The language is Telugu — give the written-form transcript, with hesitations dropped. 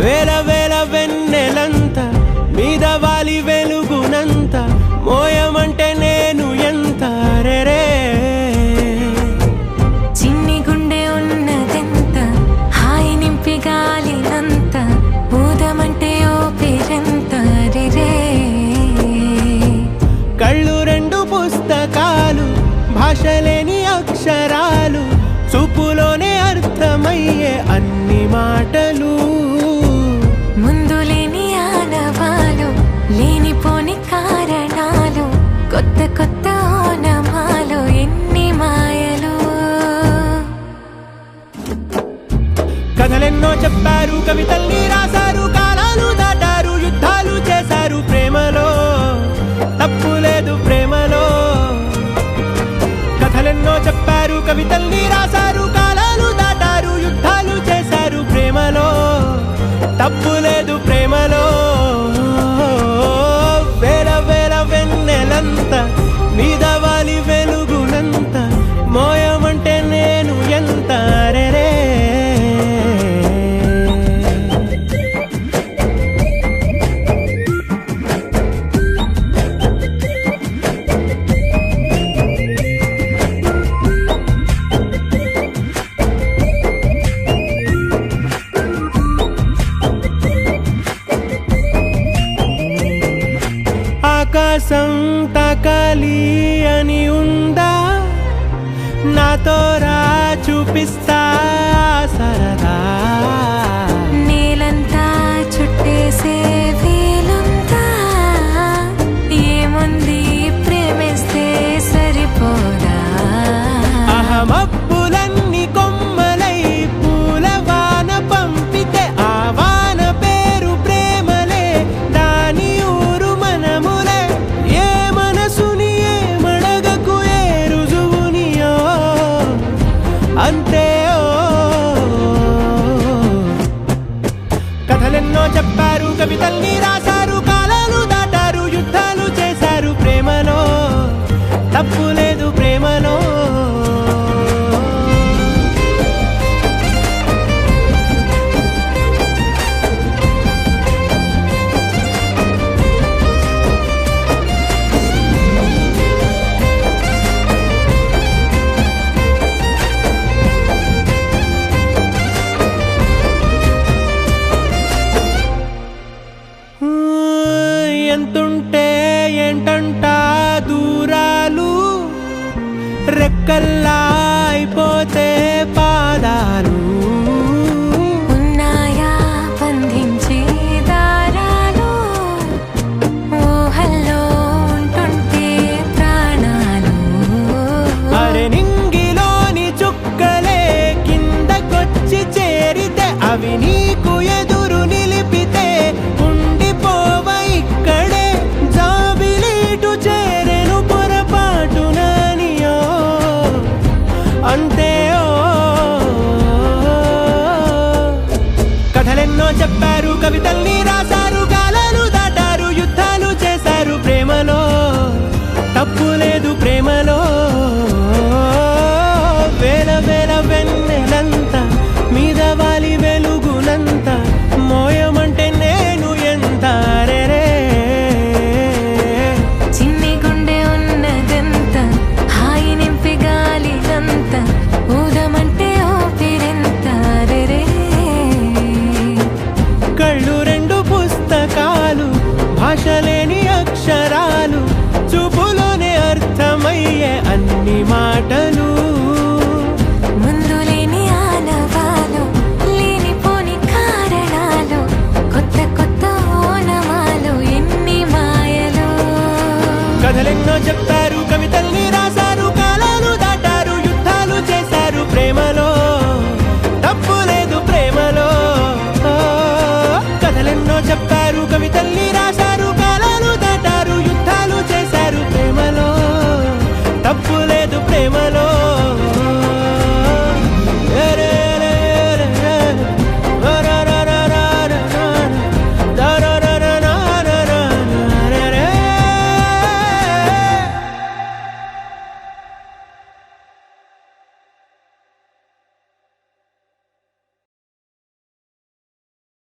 వేల వేల వెన్నెలంత మీద వాలి వెలుగునంత మోయమంటే నేను ఎంత రే చిన్ని గుండె ఉన్నదెంత హాయి నింపి గాలినంత ఊదమంటే ఓ పేరెంత రే కళ్ళు రెండు పుస్తకాలు భాషలేని అక్షరాలు చూపులోనే అర్థమయ్యే అన్ని మాటలు ముందు లేని ఆనవాలు లేనిపోని కారణాలు కొత్త కొత్త ఓనమాలు ఎన్ని మాయలు కథలెన్నో చెప్పారు కవితల్ని రాశారు కాలాలు దాటారు యుద్ధాలు చేశారు ప్రేమలో తప్పు లేదు ప్రేమలో కథలెన్నో చెప్పారు కవితల్ని రాశారు కాలాలు దాటారు యుద్ధాలు చేశారు ప్రేమలో తప్పు లేదు ప్రేమలో వేల వేల వెన్నెలంత మీద వాలి వెలుగునంత మోయమంటే నేను ఎంత రే ఆకాశం తాకాలి అని ఉందా నాతో రా చూపిస్తా